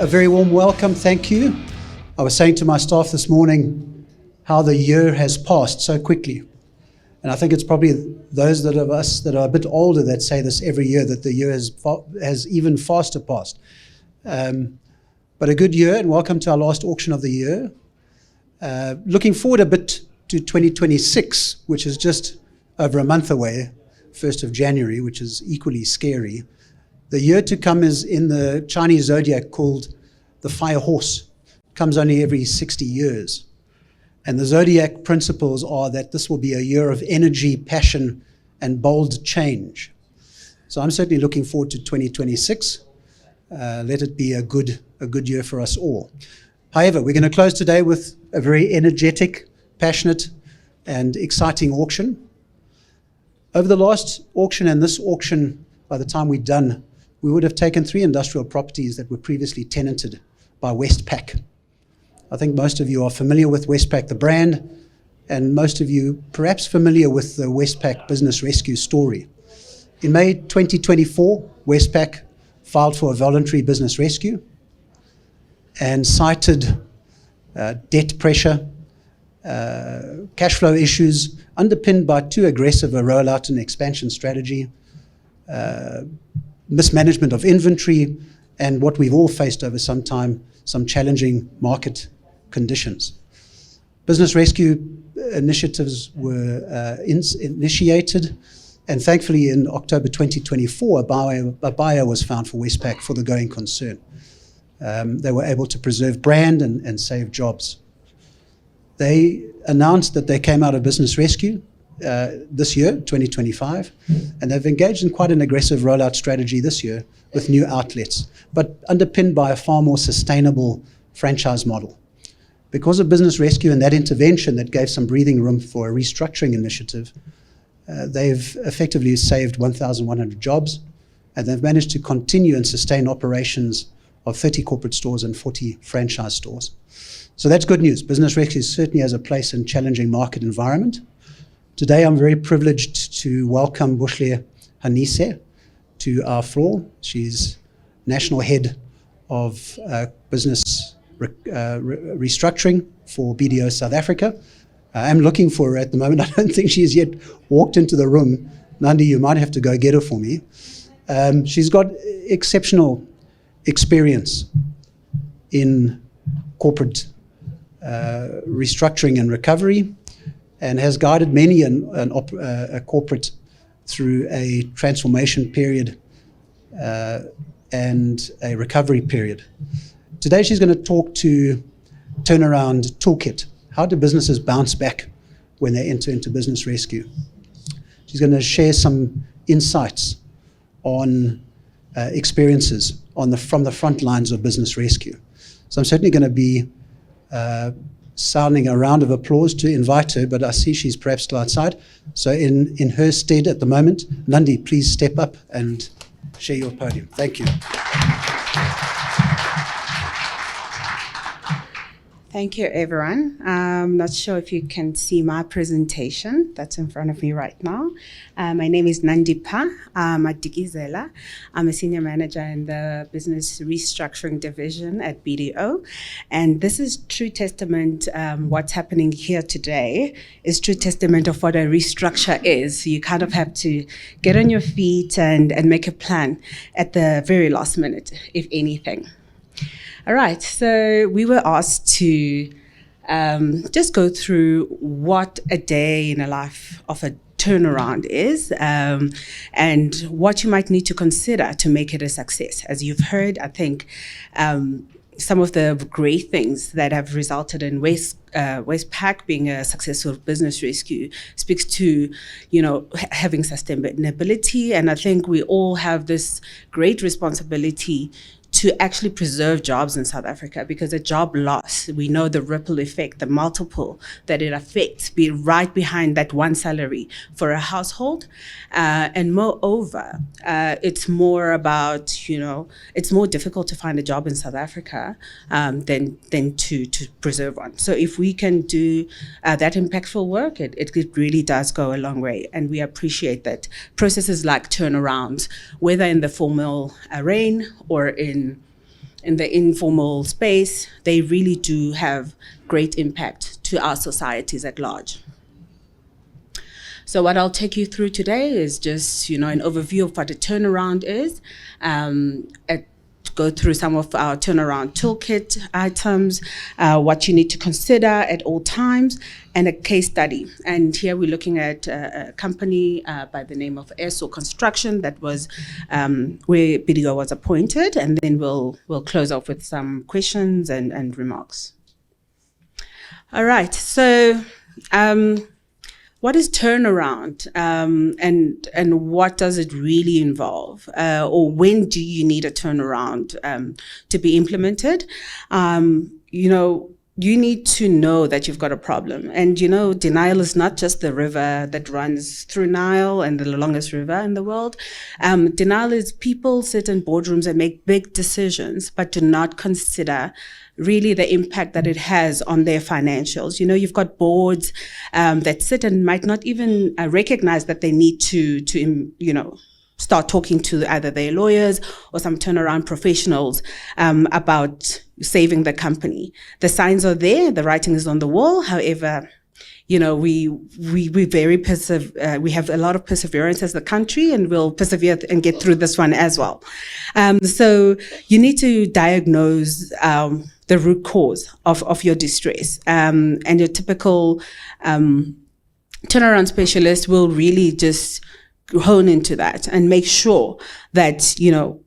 very warm welcome, thank you. I was saying to my staff this morning how the year has passed so quickly. And I think it's probably those of us that are a bit older that say this every year, that the year has even faster passed. But a good year, and welcome to our last auction of the year. Looking forward a bit to 2026, which is just over a month away, 1st of January, which is equally scary. The year to come is in the Chinese zodiac called the fire horse. It comes only every 60 years. And the zodiac principles are that this will be a year of energy, passion, and bold change. So I'm certainly looking forward to 2026. Let it be a good year for us all. However, we're going to close today with a very energetic, passionate, and exciting auction. Over the last auction and this auction, by the time we're done, we would have taken 3 industrial properties that were previously tenanted by Westpac. I think most of you are familiar with Westpac, the brand, and most of you perhaps familiar with the Westpac Business Rescue story. In May 2024, Westpac filed for a voluntary business rescue and cited debt pressure, cash flow issues underpinned by too aggressive a rollout and expansion strategy, mismanagement of inventory, and what we've all faced over some time, some challenging market conditions. Business rescue initiatives were initiated, and thankfully in October 2024, a buyer was found for Westpac for the going concern. They were able to preserve brand and save jobs. They announced that they came out of business rescue this year, 2025, and they've engaged in quite an aggressive rollout strategy this year with new outlets, but underpinned by a far more sustainable franchise model. Because of business rescue and that intervention that gave some breathing room for a restructuring initiative, they've effectively saved 1,100 jobs, and they've managed to continue and sustain operations of 30 corporate stores and 40 franchise stores. So that's good news. Business rescue certainly has a place in challenging market environment. Today, I'm very privileged to welcome Buhle Hanise to our floor. She's National Head of Business Restructuring for BDO South Africa. I'm looking for her at the moment. I don't think she's yet walked into the room. Nandi, you might have to go get her for me. She's got exceptional experience in corporate restructuring and recovery, and has guided many a corporate through a transformation period and a recovery period. Today she's going to talk to Turnaround Toolkit. How do businesses bounce back when they enter into business rescue? She's going to share some insights on experiences from the front lines of business rescue. So I'm certainly going to be sounding a round of applause to invite her, but I see she's perhaps still outside. So in her stead at the moment, Nandi, please step up and share your podium. Thank you. Thank you, everyone. I'm not sure if you can see my presentation that's in front of me right now. My name is Nandipa Madikizela. I'm a senior manager in the business restructuring division at BDO. And this is true testament, what's happening here today is true testament of what a restructure is. You kind of have to get on your feet and make a plan at the very last minute, if anything. All right, so we were asked to just go through what a day in a life of a turnaround is and what you might need to consider to make it a success. As you've heard, I think some of the great things that have resulted in Westpac being a successful business rescue speaks to, having sustainability. And I think we all have this great responsibility to actually preserve jobs in South Africa, because a job loss, we know the ripple effect, the multiple that it affects, be right behind that one salary for a household. And moreover, it's more about, it's more difficult to find a job in South Africa than to preserve one. So if we can do that impactful work, it really does go a long way. And we appreciate that processes like turnarounds, whether in the formal arena or in in the informal space, they really do have great impact to our societies at large. So what I'll take you through today is just, an overview of what a turnaround is, go through some of our turnaround toolkit items, what you need to consider at all times, and a case study. And here we're looking at a company by the name of Airsaw Construction that was where BDO was appointed, and then we'll close off with some questions and remarks. All right, so what is turnaround, and what does it really involve, or when do you need a turnaround to be implemented? You need to know that you've got a problem, and denial is not just the river that runs through Nile and the longest river in the world. Denial is people sit in boardrooms and make big decisions, but do not consider really the impact that it has on their financials. You've got boards that sit and might not even recognize that they need to start talking to either their lawyers or some turnaround professionals about saving the company. The signs are there, the writing is on the wall. However, we very we have a lot of perseverance as a country, and we'll persevere and get through this one as well. So you need to diagnose the root cause of your distress, and your typical turnaround specialist will really just hone into that and make sure that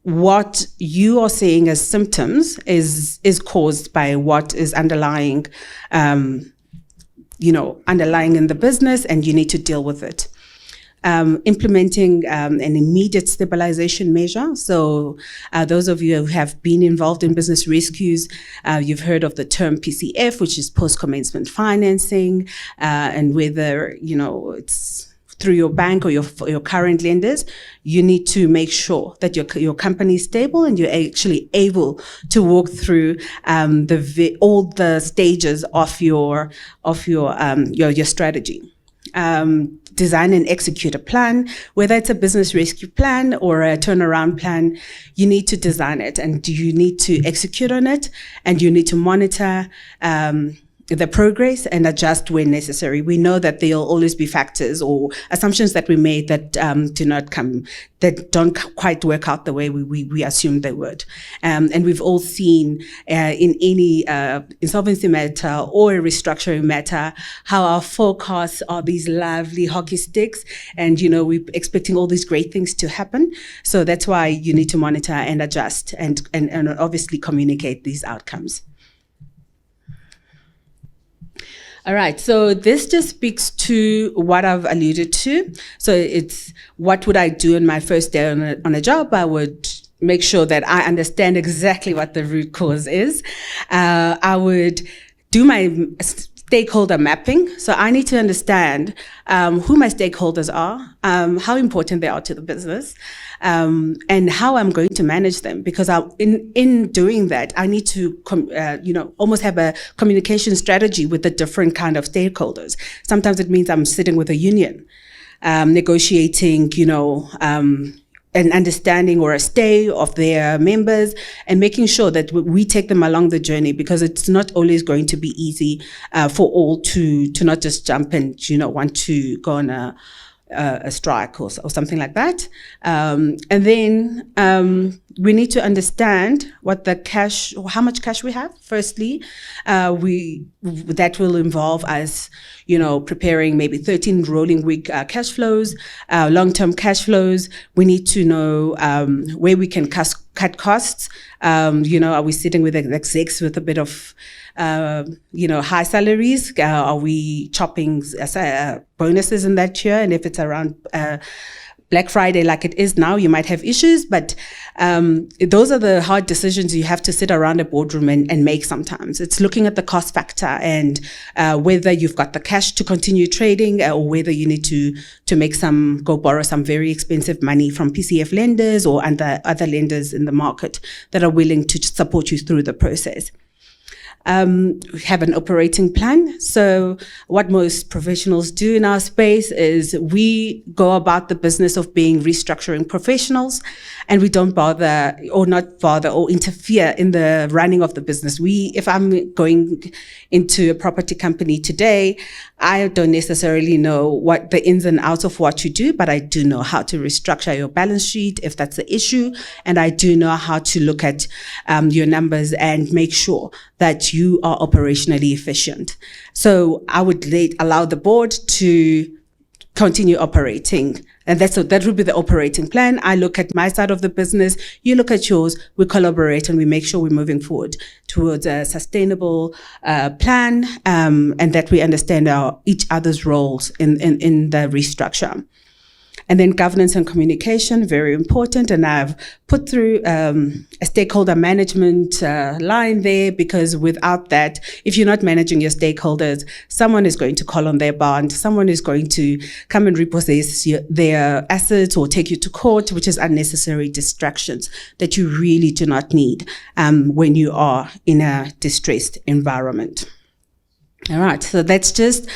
what you are seeing as symptoms is caused by what is underlying in the business, and you need to deal with it. Implementing an immediate stabilization measure. So those of you who have been involved in business rescues, you've heard of the term PCF, which is post-commencement financing, and whether it's through your bank or your current lenders, you need to make sure that your company is stable and you're actually able to walk through all the stages of your strategy. Design and execute a plan, whether it's a business rescue plan or a turnaround plan. You need to design it, and you need to execute on it, and you need to monitor the progress and adjust when necessary. We know that there'll always be factors or assumptions that we made that that don't quite work out the way we assumed they would. And we've all seen in any insolvency matter or a restructuring matter how our forecasts are these lovely hockey sticks, and we're expecting all these great things to happen. So that's why you need to monitor and adjust and obviously communicate these outcomes. All right, so this just speaks to what I've alluded to. So it's what would I do in my first day on a job? I would make sure that I understand exactly what the root cause is. I would do my stakeholder mapping. So I need to understand who my stakeholders are, how important they are to the business, and how I'm going to manage them. Because in doing that, I need to almost have a communication strategy with the different kind of stakeholders. Sometimes it means I'm sitting with a union, negotiating, an understanding or a stay of their members, and making sure that we take them along the journey, because it's not always going to be easy for all to not just jump and want to go on a strike or something like that. And then we need to understand what the cash, or how much cash we have. Firstly, that will involve us, preparing maybe 13 rolling week cash flows, long-term cash flows. We need to know where we can cut costs. Are we sitting with execs with a bit of high salaries? Are we chopping bonuses in that year? And if it's around Black Friday like it is now, you might have issues, but those are the hard decisions you have to sit around a boardroom and make sometimes. It's looking at the cost factor and whether you've got the cash to continue trading, or whether you need to go borrow some very expensive money from PCF lenders or other lenders in the market that are willing to support you through the process. We have an operating plan. So what most professionals do in our space is we go about the business of being restructuring professionals, and we don't bother or interfere in the running of the business. If I'm going into a property company today, I don't necessarily know what the ins and outs of what you do, but I do know how to restructure your balance sheet if that's the issue. And I do know how to look at your numbers and make sure that you are operationally efficient. So I would allow the board to continue operating. And that would be the operating plan. I look at my side of the business, you look at yours, we collaborate and we make sure we're moving forward towards a sustainable plan, and that we understand each other's roles in the restructure. And then governance and communication, very important. And I've put through a stakeholder management line there, because without that, if you're not managing your stakeholders, someone is going to call on their bond, someone is going to come and repossess their assets or take you to court, which is unnecessary distractions that you really do not need when you are in a distressed environment. All right, so that's just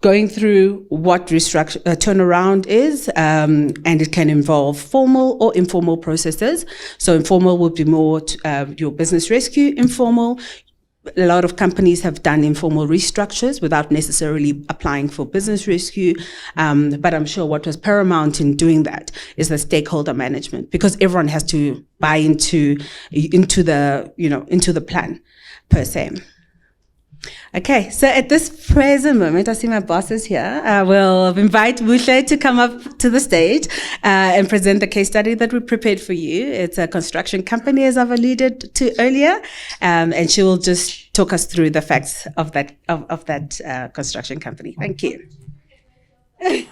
going through what turnaround is, and it can involve formal or informal processes. So informal would be more your business rescue. Informal, a lot of companies have done informal restructures without necessarily applying for business rescue. But I'm sure what was paramount in doing that is the stakeholder management, because everyone has to buy into the plan per se. Okay, so at this present moment, I see my boss is here. I will invite Buhle to come up to the stage and present the case study that we prepared for you. It's a construction company, as I've alluded to earlier, and she will just talk us through the facts of that construction company. Thank you. You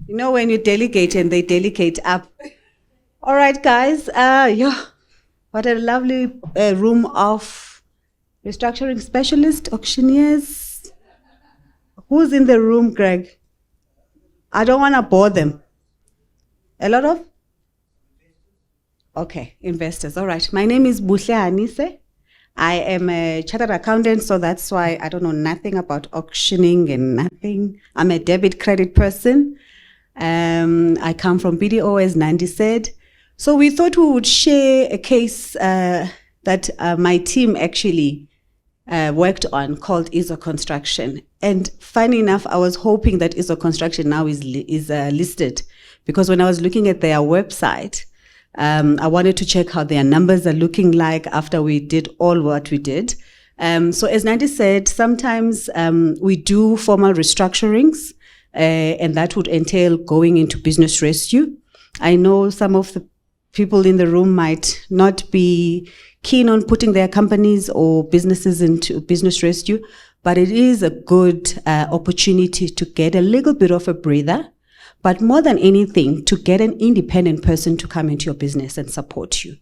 know, when you delegate and they delegate up. All right, guys. What a lovely room of restructuring specialists, auctioneers. Who's in the room, Greg? I don't want to bore them. A lot of? Okay, investors. All right. My name is Buhle Hanise. I am a chartered accountant, so that's why I don't know nothing about auctioning and nothing. I'm a debit credit person. I come from BDO, as Nandi said. So we thought we would share a case that my team actually worked on called ISO Construction. And funny enough, I was hoping that ISO Construction now is listed, because when I was looking at their website, I wanted to check how their numbers are looking like after we did all what we did. So as Nandi said, sometimes we do formal restructurings, and that would entail going into business rescue. I know some of the people in the room might not be keen on putting their companies or businesses into business rescue, but it is a good opportunity to get a little bit of a breather, but more than anything, to get an independent person to come into your business and support you.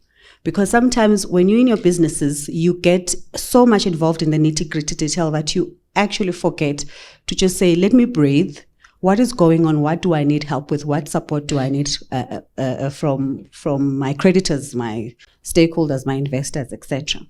Because sometimes when you're in your businesses, you get so much involved in the nitty-gritty detail that you actually forget to just say, let me breathe. What is going on? What do I need help with? What support do I need from my creditors, my stakeholders, my investors, etc.?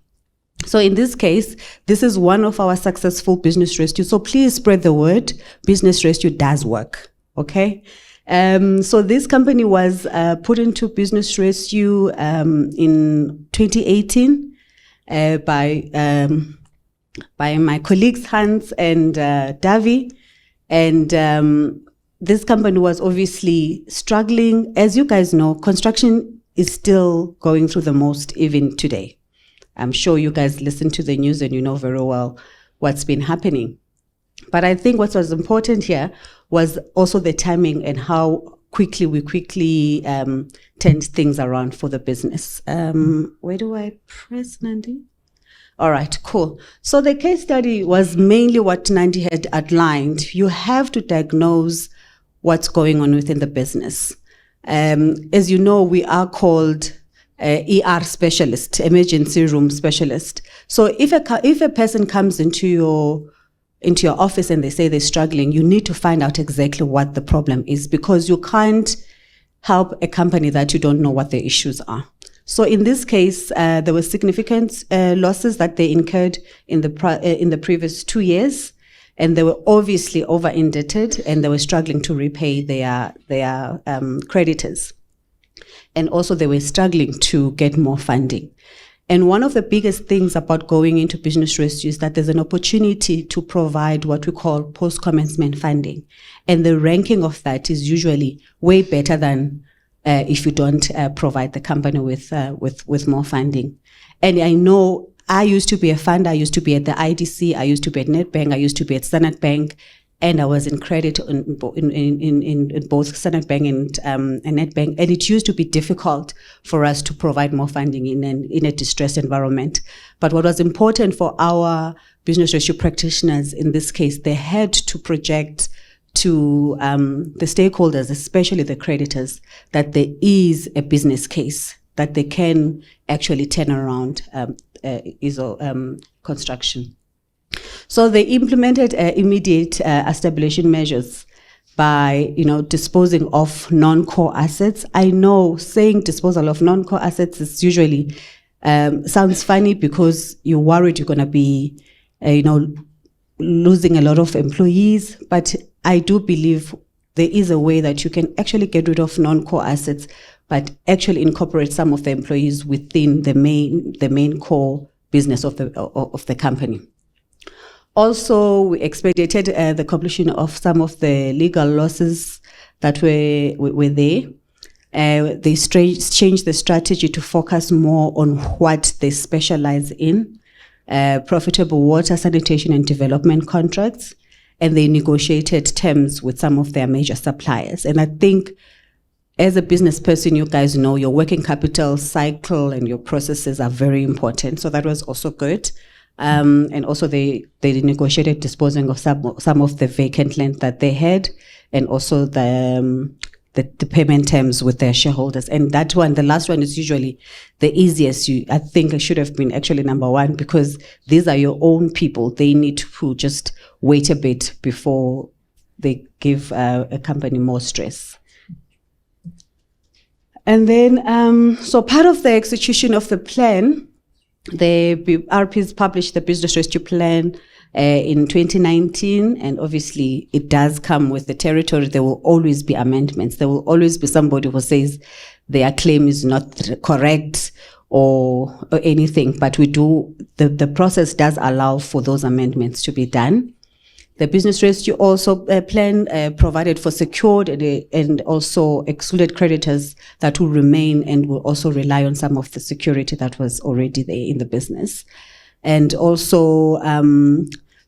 So in this case, this is one of our successful business rescue. So please spread the word. Business rescue does work. Okay. So this company was put into business rescue in 2018 by my colleagues Hans and Davi. And this company was obviously struggling. As you guys know, construction is still going through the most even today. I'm sure you guys listen to the news and you know very well what's been happening. But I think what was important here was also the timing and how quickly we turned things around for the business. Where do I press, Nandi? All right, cool. So the case study was mainly what Nandi had outlined. You have to diagnose what's going on within the business. As you know, we are called ER specialist, emergency room specialist. So if a person comes into your office and they say they're struggling, you need to find out exactly what the problem is, because you can't help a company that you don't know what their issues are. So in this case, there were significant losses that they incurred in the previous 2 years, and they were obviously over indebted, and they were struggling to repay their creditors, and also they were struggling to get more funding. And one of the biggest things about going into business rescue is that there's an opportunity to provide what we call post-commencement funding. And the ranking of that is usually way better than if you don't provide the company with more funding. And I know I used to be a funder. I used to be at the IDC. I used to be at Nedbank. I used to be at Standard Bank. And I was in credit in both Standard Bank and Nedbank. And it used to be difficult for us to provide more funding in a distressed environment. But what was important for our business rescue practitioners in this case, they had to project to the stakeholders, especially the creditors, that there is a business case, that they can actually turn around construction. So they implemented immediate stabilization measures by, disposing of non-core assets. I know saying disposal of non-core assets is usually sounds funny because you're worried you're going to be, losing a lot of employees. But I do believe there is a way that you can actually get rid of non-core assets, but actually incorporate some of the employees within the main core business of the company. Also, we expedited the completion of some of the legal losses that were there. They changed the strategy to focus more on what they specialize in, profitable water, sanitation, and development contracts, and they negotiated terms with some of their major suppliers. And I think as a business person, you guys know your working capital cycle and your processes are very important. So that was also good. And also they negotiated disposing of some of the vacant land that they had, and also the payment terms with their shareholders. And that one, the last one, is usually the easiest. I think it should have been actually number one, because these are your own people. They need to just wait a bit before they give a company more stress. And then, so part of the execution of the plan, the RPs published the business rescue plan in 2019, and obviously it does come with the territory. There will always be amendments. There will always be somebody who says their claim is not correct or anything, but the process does allow for those amendments to be done. The business rescue also plan provided for secured and also excluded creditors that will remain and will also rely on some of the security that was already there in the business. And also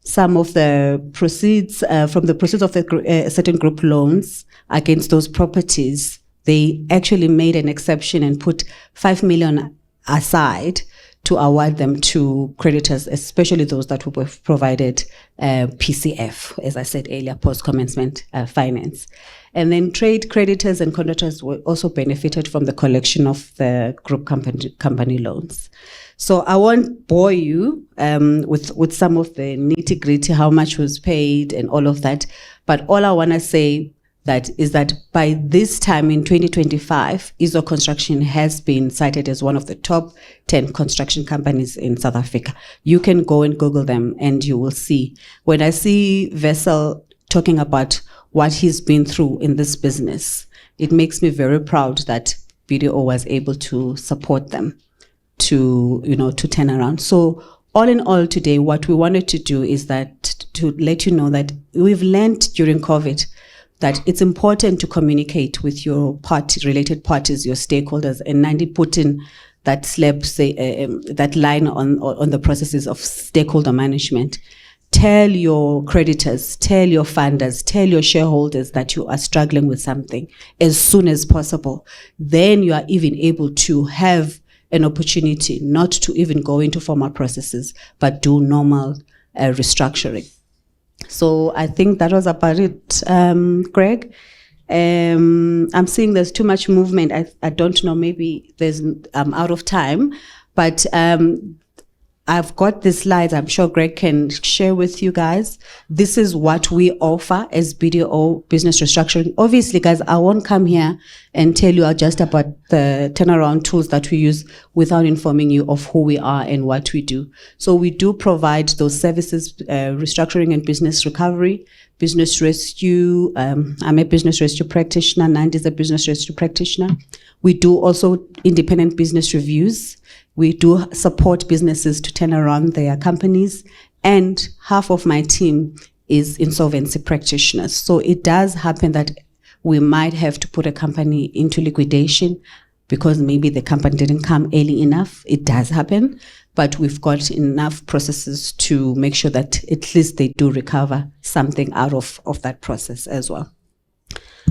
some of the proceeds from the proceeds of the certain group loans against those properties, they actually made an exception and put 5 million aside to award them to creditors, especially those that were provided PCF, as I said earlier, post-commencement finance. And then trade creditors and contractors were also benefited from the collection of the group company loans. So I won't bore you with some of the nitty-gritty, how much was paid and all of that. But all I want to say is that by this time in 2025, Izo Construction has been cited as one of the top 10 construction companies in South Africa. You can go and Google them and you will see. When I see Vessel talking about what he's been through in this business, it makes me very proud that BDO was able to support them to turn around. So all in all today, what we wanted to do is that to let you know that we've learned during COVID that it's important to communicate with your related parties, your stakeholders, and Nandi put in that that line on the processes of stakeholder management. Tell your creditors, tell your funders, tell your shareholders that you are struggling with something as soon as possible. Then you are even able to have an opportunity not to even go into formal processes, but do normal restructuring. So I think that was about it, Greg. I'm seeing there's too much movement. I don't know, maybe I'm out of time, but I I've got the slides. I'm sure Greg can share with you guys. This is what we offer as BDO business restructuring. Obviously, guys, I won't come here and tell you just about the turnaround tools that we use without informing you of who we are and what we do. So we do provide those services, restructuring and business recovery, business rescue. I'm a business rescue practitioner. Nandi is a business rescue practitioner. We do also independent business reviews. We do support businesses to turn around their companies. And half of my team is insolvency practitioners. So it does happen that we might have to put a company into liquidation because maybe the company didn't come early enough. It does happen. But we've got enough processes to make sure that at least they do recover something out of that process as well.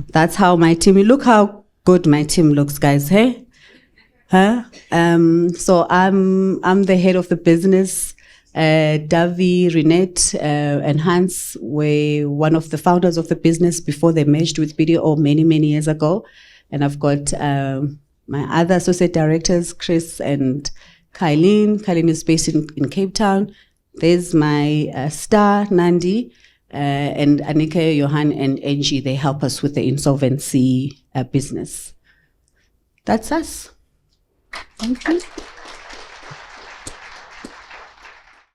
That's how my team, look how good my team looks, guys, hey? Huh? So I'm the head of the business. Davi, Renette, and Hans were one of the founders of the business before they merged with BDO many, many years ago. And I've got my other associate directors, Chris and Kylene. Kylene is based in Cape Town. There's my star, Nandi, and Annika, Johan, and Angie. They help us with the insolvency business. That's us. Thank you.